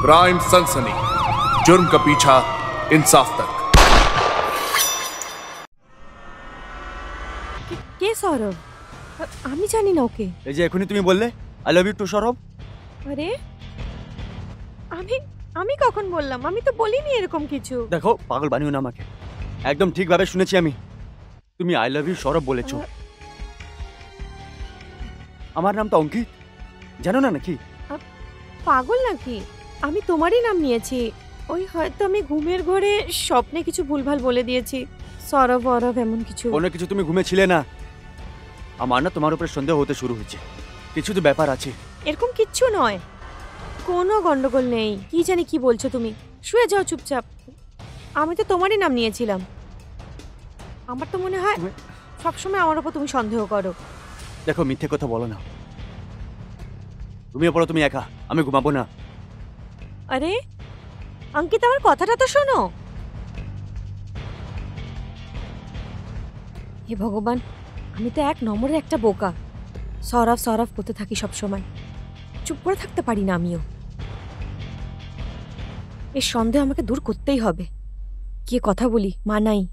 Crime सनसनी, जुर्म का पीछा इंसाफ तक। কে সৌরভ? আমি জানি না ওকে। এই যে এখনই তুমি বললে I love you too Sourav. আরে আমি আমি কখন বললাম? আমি তো বলিনি এরকম কিছু। দেখো পাগল বানিও না আমাকে, একদম ঠিকভাবে শুনেছি আমি, তুমি আই লাভ ইউ সৌরভ বলেছো। আমার নাম তো অঙ্কিত, জানো না নাকি? পাগল নাকি? আমি তোমারই নাম নিয়েছি। ওই হয়তো আমি ঘুমের ঘরে স্বপ্নে কিছু ভুলভাল বলে দিয়েছি, সৌরভ অরভ এমন কিছু। কোনো কিছু তুমি ঘুমেছিলে না। আমার না তোমার উপরে সন্দেহ হতে শুরু হয়েছে, কিছু তো ব্যাপার আছে। এরকম কিচ্ছু নয়, কোনো গন্ডগোল নেই। কি জানি কি বলছো তুমি, শুয়ে যাও চুপচাপ। আমি তো তোমারই নাম নিয়েছিলাম। আমার তো মনে হয় সবসময় আমার উপর তুমি সন্দেহ করো। দেখো মিথ্যে কথা বলো না, তুমিও পড়ো, তুমি একা, আমি ঘুমাবো না। আরে অঙ্কিত, আমার কথাটা তো শোনো। হে ভগবান, আমি তো এক নম্বরের একটা বোকা। সৌরভ সৌরভ করতে থাকি সব সময়, চুপ করে থাকতে পারি না আমিও। এর সন্দেহ আমাকে দূর করতেই হবে। কে কথা বলি, মা নাই।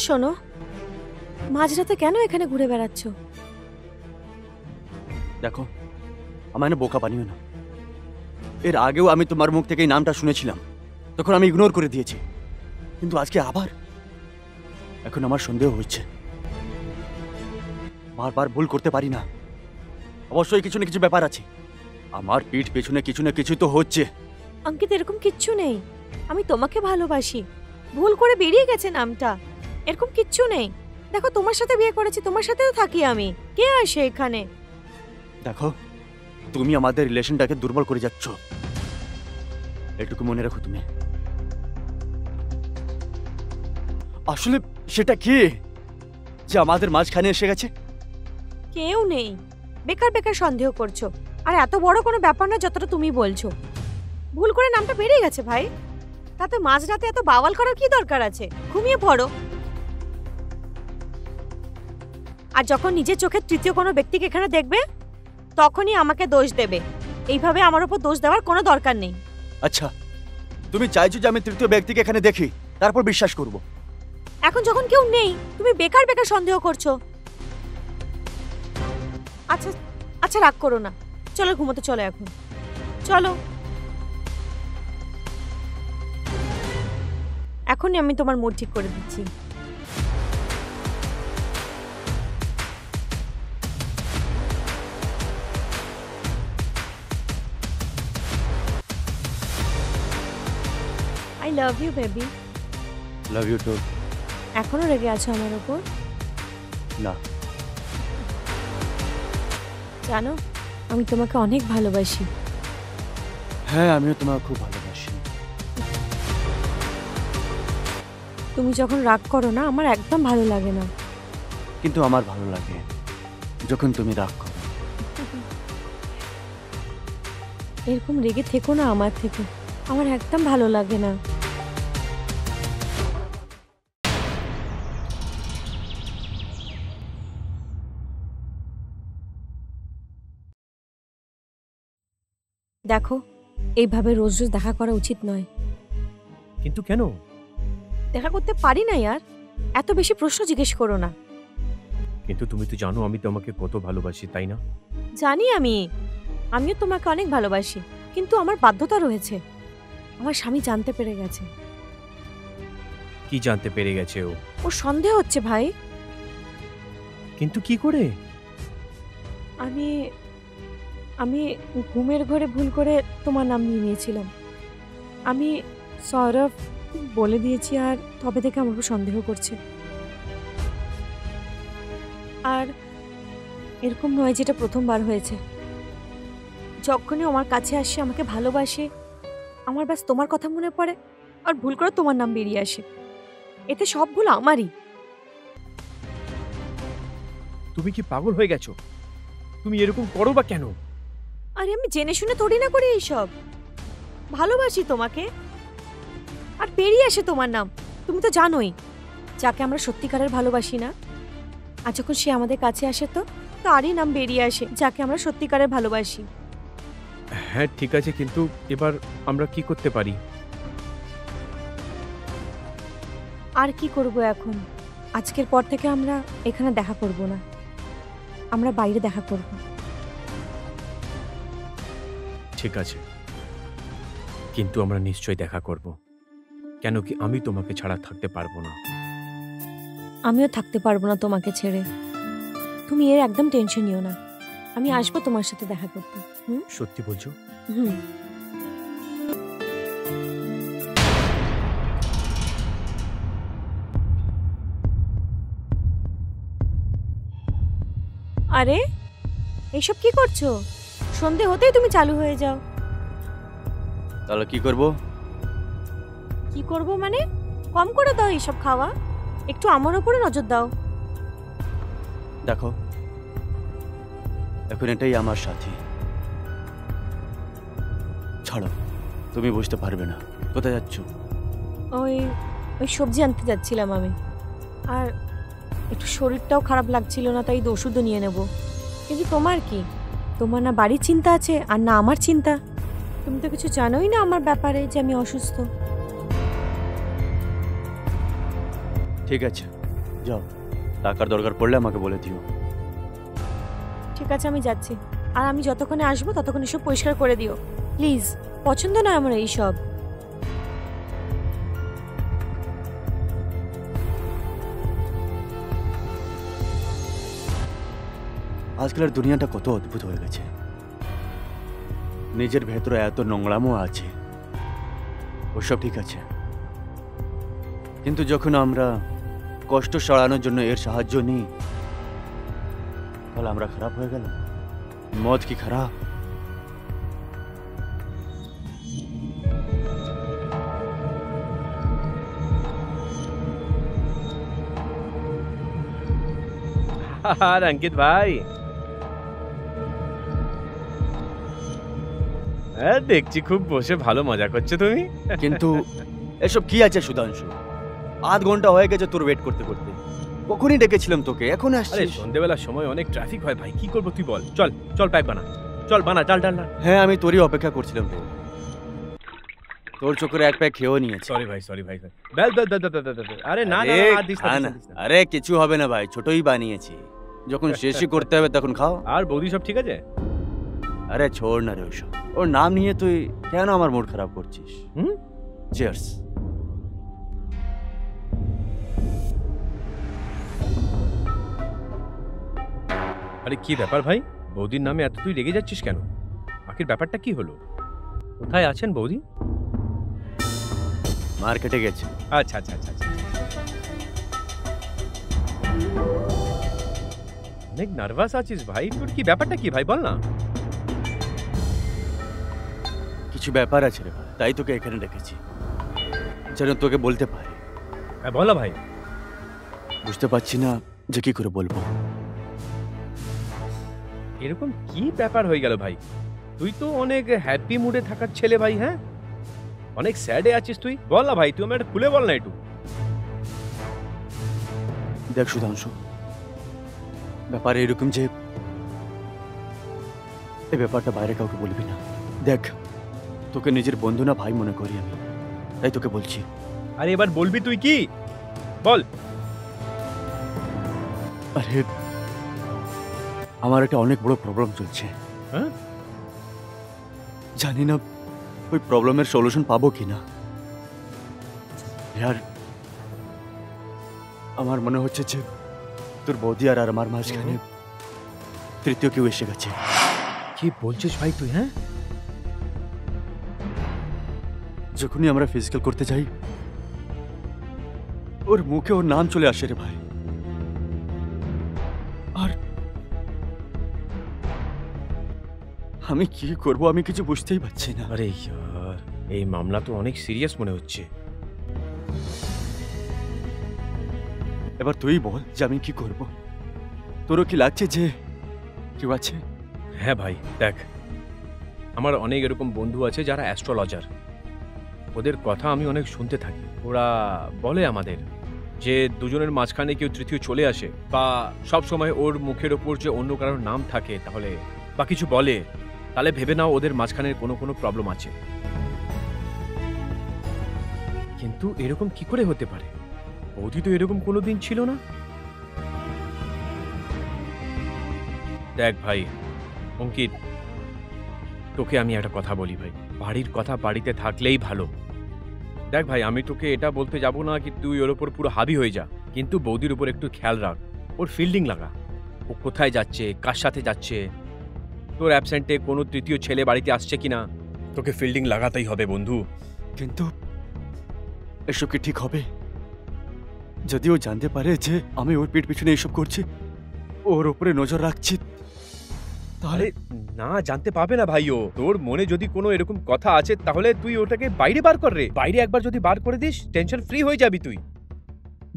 শোনো, মাঝরাতে কেন এখানে ঘুরে বেড়াচ্ছ? দেখো আমার না বোকা বানিও না। এর আগেও আমি তোমার মুখ থেকে এই নামটা শুনেছিলাম, তখন আমি ইগনোর করে দিয়েছি, কিন্তু আজকে আবার এখন আমার সন্দেহ হচ্ছে। বারবার ভুল করতে পারি না, অবশ্যই কিছু না কিছু ব্যাপার আছে। আমার পিঠ পেছনে কিছু না কিছু তো হচ্ছে। অঙ্কিত, এরকম কিচ্ছু নেই। আমি তোমাকে ভালোবাসি, ভুল করে বেরিয়ে গেছে নামটা, এরকম কিচ্ছু নেই। দেখো তোমার সাথে বিয়ে করেছি, তোমার সাথেও থাকি আমি, কে আসে এখানে? দেখো তুমি আমাদের রিলেশনটাকে দুর্বল করে যাচ্ছ, এটুকু মনে রাখো তুমি। আসলে সেটা কি যে আমাদের মাঝখানে এসে গেছে? কেউ নেই, বেকার বেকার সন্দেহ করছো। আর এত বড় কোনো ব্যাপার না যতটা তুমি বলছো। ভুল করে নামটা বেরিয়ে গেছে ভাই, তাতে মাঝরাতে এত বাওয়াল করার কি দরকার আছে? ঘুমিয়ে পড়ো। আর যখন নিজের চোখে তৃতীয় কোনো ব্যক্তিকে এখানে দেখবে, তখনই আমাকে দোষ দেবে। এইভাবে আমার উপর দোষ দেওয়ার কোনো দরকার নেই। আচ্ছা, তুমি চাইছো যে আমি তৃতীয় ব্যক্তিকে এখানে দেখি, তারপর বিশ্বাস করব? এখন যখন কেউ নেই, তুমি বেকার বেকার সন্দেহ করছো। আচ্ছা আচ্ছা, রাগ করো না, চলো ঘুমোতে চলো এখন, চলো। এখনই আমি তোমার মুড ঠিক করে দিচ্ছি। I love you, baby. Love you too. এখনো রেগে আছো আমার উপর? না। জানো, আমি তোমাকে অনেক ভালোবাসি। হ্যাঁ, আমিও তোমাকে খুব ভালোবাসি। তুমি যখন রাগ করো না, আমার একদম ভালো লাগে না। কিন্তু আমার ভালো লাগে যখন তুমি রাগ করো। এরকম রেগে থেকো না আমার থেকে, আমার একদম ভালো লাগে না। দেখো, এইভাবে রোজ রোজ দেখা করা উচিত নয়। কিন্তু কেন? দেখা করতে পারি না ইয়ার, এত বেশি প্রশ্ন জিজ্ঞেস করো না। কিন্তু তুমি তো জানো আমি তোমাকে কত ভালোবাসি, তাই না? জানি আমিও তোমাকে অনেক ভালোবাসি, কিন্তু আমার বাধ্যতা রয়েছে। আমার স্বামী জানতে পেরে গেছে। কি জানতে পেরে গেছে ও? ওর সন্দেহ হচ্ছে ভাই। কিন্তু কি করে? আমি আমি ঘুমের ঘরে ভুল করে তোমার নাম নিয়ে নিয়েছিলাম। আমি সৌরভ বলে দিয়েছি, আর তবে থেকে আমার উপর সন্দেহ করছে। আর এরকম নয় যেটা প্রথমবার হয়েছে। যখনই আমার কাছে আসে, আমাকে ভালোবাসে, আমার ব্যাস তোমার কথা মনে পড়ে, আর ভুল করে তোমার নাম বেরিয়ে আসে। এতে সব ভুল আমারই। তুমি কি পাগল হয়ে গেছো? তুমি এরকম করো বা কেন? আরে আমি জেনে শুনে থোড়ি না করি এইসব। ভালোবাসি তোমাকে, আর পেরিয়ে আসে তোমার নাম। তুমি তো জানোই, যাকে আমরা সত্যিকারের ভালোবাসি না, আর যখন সে আমাদের কাছে আসে তো তারই নাম বেরিয়ে আসে, যাকে আমরা সত্যিকারের ভালোবাসি। হ্যাঁ ঠিক আছে, কিন্তু এবার আমরা কি করতে পারি? আর কি করব এখন? আজকের পর থেকে আমরা এখানে দেখা করব না, আমরা বাইরে দেখা করব। ঠিক আছে, কিন্তু আমরা নিশ্চয়ই দেখা করব। কেন কি আমি তোমাকে ছাড়া থাকতে পারবো না। আমিও থাকতে পারবো না তোমাকে ছেড়ে। তুমি এর একদম টেনশন নিও না, আমি আসবো তোমার সাথে দেখা করতে। সত্যি বলছো? হুম। আরে এইসব কি করছো? সন্ধে হতেই তুমি চালু হয়ে যাও। তাহলে কি করব? কি করব মানে? কম করে দাও এইসব খাওয়া, একটু আমার উপরে নজর দাও। দেখো, এখন এটাই আমার সাথী। ছাড়ো, তুমি বুঝতে পারবে না। কোথায় যাচ্ছ? ওই ওই সবজি আনতে যাচ্ছিলাম আমি, আর একটু শরীরটাও খারাপ লাগছিল না, তাই ওষুধও নিয়ে নেব। কিন্তু তোমার কি? তোমার না বাড়ির চিন্তা আছে আর না আমার চিন্তা। তুমি তো কিছু জানোই না আমার ব্যাপারে, যে আমি অসুস্থ। ঠিক আছে, যাও। টাকার দরকার পড়লে আমাকে বলে দিও। ঠিক আছে, আমি যাচ্ছি। আর আমি যতক্ষণে আসবো ততক্ষণ এসব পরিষ্কার করে দিও প্লিজ। পছন্দ নয় আমার এইসব। আজকালের দুনিয়াটা কত অদ্ভুত হয়ে গেছে। নিজের ভেতরে এত নোংরামও আছে, ওসব ঠিক আছে, কিন্তু যখন আমরা কষ্ট সরানোর জন্য এর সাহায্য নিই, তাহলে আমরা খারাপ হয়ে গেল। মদ কি খারাপ? আর অঙ্কিত ভাই, হ্যাঁ দেখছি খুব বসে ভালো মজা করছো তুমি। কিন্তু এসব কি আছে সুধাংশু? আধ ঘন্টা হয়ে গেছে তোর ওয়েট করতে করতে। কখনই ডেকেছিলাম তোকে, এখন আরে আসছিস? সন্ধ্যেবেলার সময় অনেক ট্রাফিক হয় ভাই, কি করবো তুই বল। চল চল প্যাক বানা, চল বানা, ডাল ডাল ডাল। হ্যাঁ, আমি তোরই অপেক্ষা করছিলাম রে। তোর চোখের এক প্যাক খেয়েও নিয়েছি। সরি ভাই, সরি ভাই। Bell bell bell bell bell. আরে না না আরে, না, আর দিস না, খা দিস না। না, দিস না। আরে কিছু হবে না ভাই, ছোটই বানিয়েছি। যখন শেষই করতে হবে তখন খাও। আর বৌদি সব ঠিক আছে? আরে ছোড় না রে ওসব। ওর নাম নিয়ে তুই কেন আমার মুড খারাপ করছিস? হুম? চিয়ার্স। আরে কি ব্যাপার ভাই, বৌদির নামে এত তুই রেগে যাচ্ছিস কেন? আখির ব্যাপারটা কি হলো? কোথায় আছেন বৌদি? মার্কেটে গেছে। আচ্ছা আচ্ছা আচ্ছা আচ্ছা। অনেক নার্ভাস আছিস ভাই, তোর কি ব্যাপারটা কি ভাই, বল না। কিছু ব্যাপার আছে রে ভাই, তাই তোকে এখানে ডেকেছি, যেন তোকে বলতে পারি। হ্যাঁ বল না ভাই। বুঝতে পারছি না যে কি করে বলবো। এরকম কি ব্যাপার হয়ে গেল ভাই? তুই তো অনেক হ্যাপি মুডে থাকার ছেলে ভাই, হ্যাঁ অনেক স্যাডে আছিস তুই, বল না ভাই, তুই আমার খুলে বল না একটু। দেখ সুধাংশু, ব্যাপার এরকম যে এই ব্যাপারটা বাইরে কাউকে বলবি না। দেখ, তোকে নিজের বন্ধু না ভাই মনে করি আমি, তাই তোকে বলছি। আরে এবার বলবি তুই কি, বল। আরে আমার একটা অনেক বড় প্রবলেম চলছে। হ্যাঁ? জানি না ওই প্রবলেমের সলিউশন পাবো কিনা। यार আমার মনে হচ্ছে যে তোর বৌদি আর আমার মাঝখানে তৃতীয় কেউ এসে গেছে। কি বলছিস ভাই তুই? হ্যাঁ, যখনই আমরা ফিজিক্যাল করতে যাই, ওর মুখে ওর নাম চলে আসে রে ভাই। আর আমি কি করব, আমি কিছু বুঝতেই পারছি না। আরে ইয়ার, এই মামলা তো অনেক সিরিয়াস মনে হচ্ছে। এবার তুই বল যে আমি কি করব। তোরও কি লাগছে যে কেউ আছে? হ্যাঁ ভাই দেখ, আমার অনেক এরকম বন্ধু আছে যারা অ্যাস্ট্রোলজার। ওদের কথা আমি অনেক শুনতে থাকি। ওরা বলে আমাদের যে দুজনের মাঝখানে কেউ তৃতীয় চলে আসে, বা সব সময় ওর মুখের ওপর যে অন্য কারোর নাম থাকে, তাহলে বা কিছু বলে, তাহলে ভেবে নাও ওদের মাঝখানে কোনো প্রবলেম আছে। কিন্তু এরকম কি করে হতে পারে? বৌদি তো এরকম কোনোদিন ছিল না। দেখ ভাই অঙ্কিত, তোকে আমি একটা কথা বলি ভাই, বাড়ির কথা বাড়িতে থাকলেই ভালো। দেখ ভাই, আমি তোকে এটা বলতে যাব না কি তুই ওর ওপর পুরো হাবি হয়ে যা, কিন্তু বৌদির উপর একটু খেয়াল রাখ, ওর ফিল্ডিং লাগা। ও কোথায় যাচ্ছে, কার সাথে যাচ্ছে, তোর অ্যাবসেন্টে কোনো তৃতীয় ছেলে বাড়িতে আসছে কিনা, তোকে ফিল্ডিং লাগাতেই হবে বন্ধু। কিন্তু এসব কি ঠিক হবে? যদি ও জানতে পারে যে আমি ওর পিঠ পিছনে এসব করছি, ওর উপরে নজর রাখছি, তাহলে আরে না, জানতে পাবে না ভাই। ও তোর মনে যদি কোনো এরকম কথা আছে তাহলে তুই ওটাকে বাইরে বার কর রে। বাইরে একবার যদি বার করে দিস, টেনশন ফ্রি হয়ে যাবি তুই।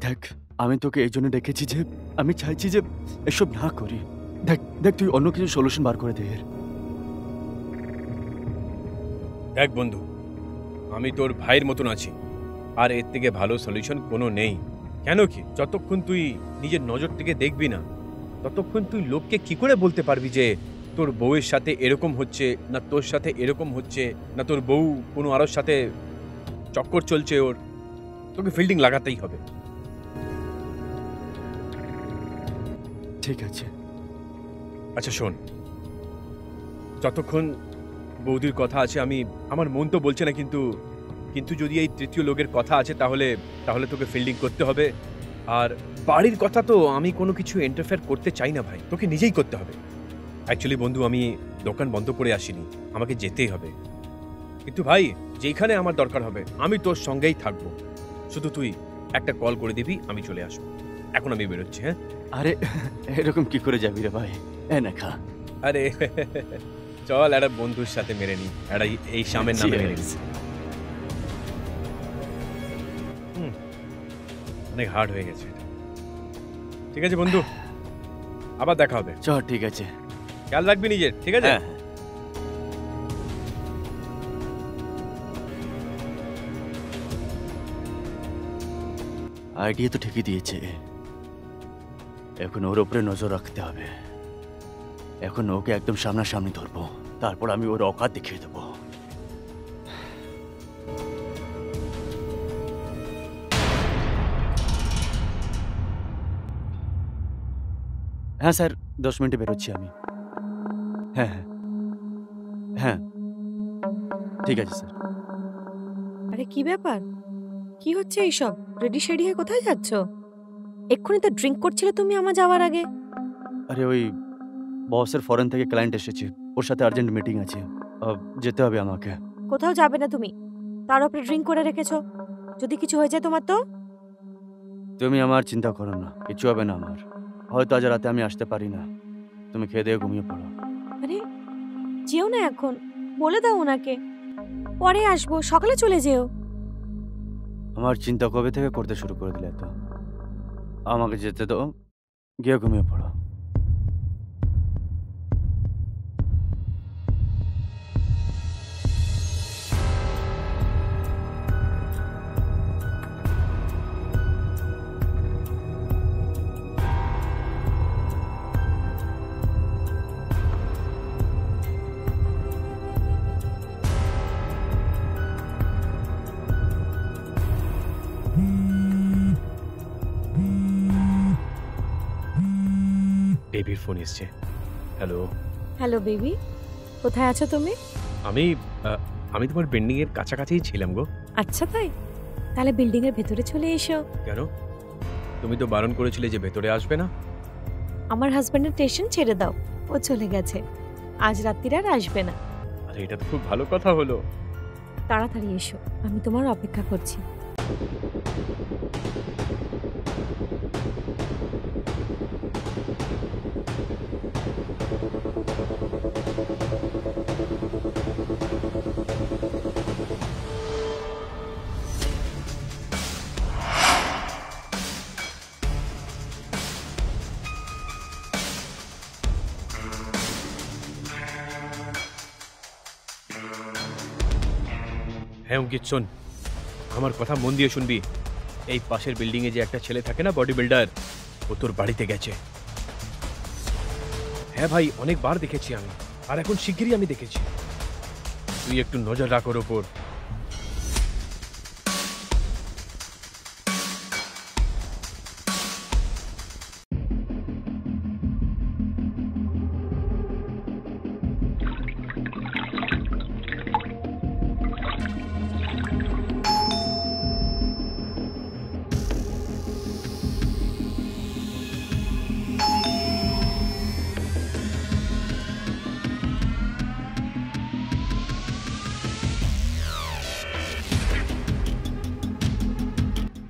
দেখ, আমি তোকে এই জন্য ডেকেছি যে আমি চাইছি যে এসব না করি। দেখ দেখ, তুই অন্য কিছু সলিউশন বার করে দে এর। দেখ বন্ধু, আমি তোর ভাইয়ের মতন আছি, আর এর থেকে ভালো সলিউশন কোনো নেই। কেন কি, যতক্ষণ তুই নিজের নজর থেকে দেখবি না, ততক্ষণ তুই লোককে কি করে বলতে পারবি যে তোর বউয়ের সাথে এরকম হচ্ছে, না তোর সাথে এরকম হচ্ছে, না তোর বউ কোনো আরোর সাথে চক্কর চলছে ওর। তোকে ফিল্ডিং লাগাতেই হবে। ঠিক আছে। আচ্ছা শোন, যতক্ষণ বৌদির কথা আছে, আমার মন তো বলছে না, কিন্তু যদি এই তৃতীয় লোকের কথা আছে তাহলে তোকে ফিল্ডিং করতে হবে। আর বাড়ির কথা তো আমি কোনো কিছু ইন্টারফেয়ার করতে চাই না ভাই, তোকে নিজেই করতে হবে। অ্যাকচুয়ালি বন্ধু, আমি দোকান বন্ধ করে আসিনি, আমাকে যেতেই হবে। কিন্তু ভাই, যেখানে আমার দরকার হবে আমি তোর সঙ্গেই থাকবো। শুধু তুই একটা কল করে দিবি, আমি চলে আসবো। এখন আমি বেরোচ্ছি। হ্যাঁ? আরে এরকম কি করে যাবি রে ভাই? এ না খা। আরে চল, একটা বন্ধুর সাথে মেরে নি, একটা এই শামের নামে মেরে নি। অনেক হার্ড হয়ে গেছে। ঠিক আছে বন্ধু, আবার দেখা হবে। চল, ঠিক আছে। খেয়াল রাখবি নিজের, ঠিক আছে? হ্যাঁ। আইডিয়া তো ঠিকই দিয়েছে। এখন ওর উপরে নজর রাখতে হবে। এখন ওকে একদম সামনাসামনি ধরবো, তারপর আমি ওর অকাত দেখিয়ে দেবো। হ্যাঁ স্যার, 10 মিনিটে বেরোচ্ছি আমি। হ্যাঁ হ্যাঁ হ্যাঁ, ঠিক আছে স্যার। আরে কি ব্যাপার, কি হচ্ছে এইসব? রেডি শেডি হয়ে কোথায় যাচ্ছ? এক্ষুনি তো ড্রিঙ্ক করছিলে তুমি আমার যাওয়ার আগে। আরে ওই বসের ফরেন থেকে ক্লায়েন্ট এসেছে, ওর সাথে আর্জেন্ট মিটিং আছে, যেতে হবে আমাকে। কোথাও যাবে না তুমি, তার উপরে ড্রিঙ্ক করে রেখেছো। যদি কিছু হয়ে যায় তোমার তো? তুমি আমার চিন্তা করো না, কিছু হবে না আমার। হয়তো আজ রাতে আমি আসতে পারি না, তুমি খেয়ে দিয়ে ঘুমিয়ে পড়ো। আরে যেও না এখন, বলে দাও ওনাকে পরে আসবো, সকালে চলে যেও। আমার চিন্তা কবে থেকে করতে শুরু করে দিলে তো? আমাকে যেতে দাও, গিয়ে ঘুমিয়ে পড়ো। বেবির ফোন এসছে। হ্যালো। হ্যালো বেবি, কোথায় আছো তুমি? আমি তোমার বিল্ডিং এর কাছাকাছিই ছিলাম গো। আচ্ছা তাই, তাহলে বিল্ডিং এর ভেতরে চলে এসো। কেন? তুমি তো বারণ করেছিলে যে ভেতরে আসবে না। আমার হাজবেন্ডের টেনশন ছেড়ে দাও, ও চলে গেছে, আজ রাত্রির আর আসবে না। আরে এটা তো খুব ভালো কথা হলো। তাড়াতাড়ি এসো, আমি তোমার অপেক্ষা করছি। হ্যাঁ অঙ্কিত শোন, আমার কথা মন দিয়ে শুনবি। এই পাশের বিল্ডিং এ যে একটা ছেলে থাকে না, বডি বিল্ডার, ও তোর বাড়িতে গেছে। হ্যাঁ ভাই, অনেকবার দেখেছি আমি, আর এখন শিগগিরই আমি দেখেছি। তুই একটু নজর রাখ ওর ওপর।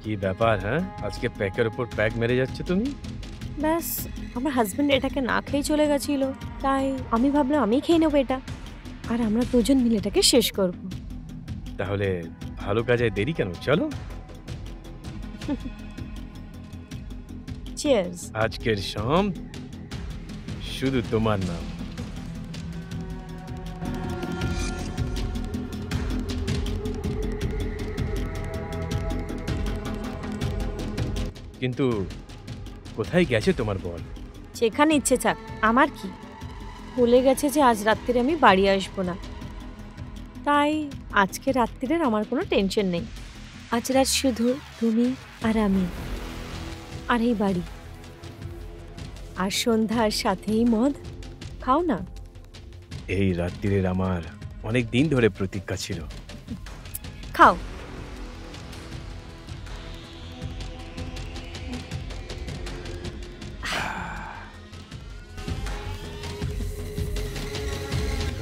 কি ব্যাপার, হ্যাঁ আজকে প্যাকের উপর প্যাক মেরে যাচ্ছে তুমি? ব্যাস, আমার হাজবেন্ড এটাকে না খেয়ে চলে গেছিল, তাই আমি ভাবলাম আমি খেয়ে নেবো এটা, আর আমরা দুজন মিলে এটাকে শেষ করব। তাহলে ভালো কাজে দেরি কেন, চলো। চিয়ার্স। আজকের শাম শুধু তোমার নাম। কিন্তু কোথায় গেছে তোমার বল? যেখানে ইচ্ছে থাক, আমার কি। বলে গেছে যে আজ রাত্রিরে আমি বাড়ি আসবো না, তাই আজকে রাত্রিরের আমার কোনো টেনশন নেই। আজ রাত শুধু তুমি আর আমি, আর এই বাড়ি, আর সন্ধ্যার সাথেই মদ। খাও না। এই রাত্রির আমার অনেক দিন ধরে প্রতীক্ষা ছিল। খাও।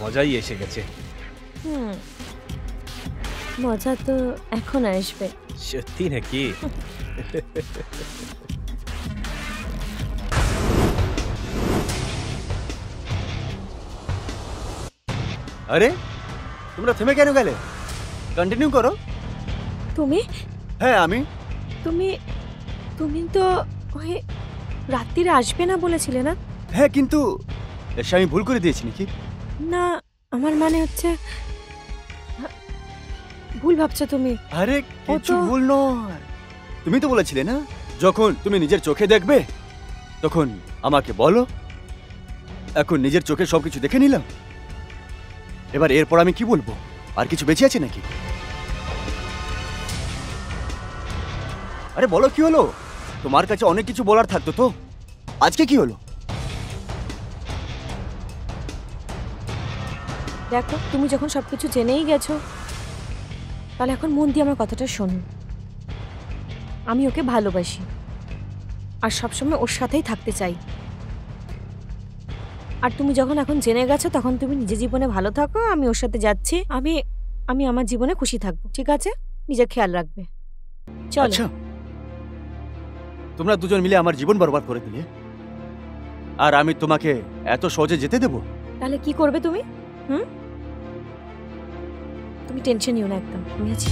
মজাই এসে গেছে। মজা তো এখন আসবে। সত্যি নাকি? আরে তোমরা থেমে কেন গেলে? কন্টিনিউ করো। তুমি হ্যাঁ আমি। তুমি তুমি তো ওই রাত্রিরে আসবে না বলেছিলে না? হ্যাঁ কিন্তু এসে আমি ভুল করে দিয়েছি নাকি? না, আমার মানে হচ্ছে ভুল ভাবছো তুমি। আরে কিছু ভুল নয়, তুমি তো বলেছিলে না যখন তুমি নিজের চোখে দেখবে তখন আমাকে বলো। এখন নিজের চোখে সবকিছু দেখে নিলাম, এবার এরপর আমি কি বলবো? আর কিছু বেঁচে আছে নাকি? আরে বলো কি হলো? তোমার কাছে অনেক কিছু বলার থাকতো তো, আজকে কি হলো? দেখো, তুমি যখন সবকিছু জেনেই গেছো, তাহলে এখন মন দিয়ে আমার কথাটা শোনো। আমি ওকে ভালোবাসি, আর সবসময় ওর সাথেই থাকতে চাই। আর তুমি যখন এখন জেনে গেছো, তখন তুমি নিজের জীবনে ভালো থাকো, আমি ওর সাথে যাচ্ছি। আমি আমি আমার জীবনে খুশি থাকবো, ঠিক আছে? নিজের খেয়াল রাখবে। চলো। আচ্ছা, তোমরা দুজন মিলে আমার জীবন বরবাদ করে দিলে, আর আমি তোমাকে এত সহজে যেতে দেবো? তাহলে কি করবে তুমি? তুমি টেনশন নিও না, একদম আমি আছি।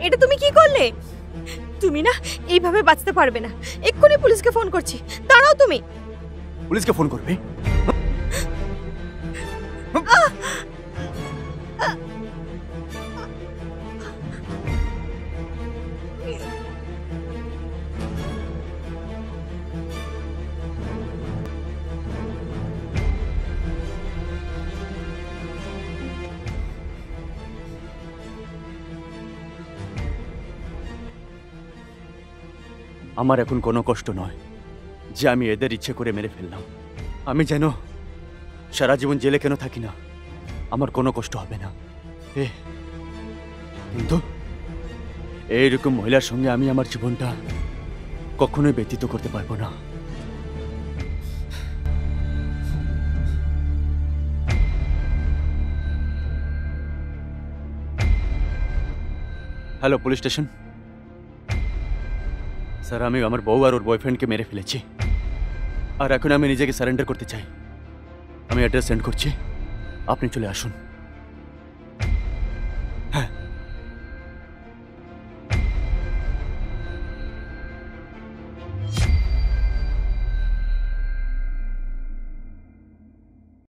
এটা তুমি কি করলে? তুমি না এইভাবে বাঁচতে পারবে না। এক্ষুনি পুলিশকে ফোন করছি, দাঁড়াও তুমি। পুলিশকে ফোন করবে? আমার এখন কোনো কষ্ট নয় যে আমি এদের ইচ্ছে করে মেরে ফেললাম। আমি যেন সারা জীবন জেলে কেন থাকি না, আমার কোনো কষ্ট হবে না। কিন্তু এইরকম মহিলার সঙ্গে আমি আমার জীবনটা কখনোই ব্যতীত করতে পারবো না। Hello, police station. স্যার, আমি আমার বউ আর ওর বয়ফ্রেন্ডকে মেরে ফেলেছি, আর এখন আমি নিজেকে সারেন্ডার করতে চাই। আমি অ্যাড্রেস সেন্ড করছি, আপনি চলে আসুন।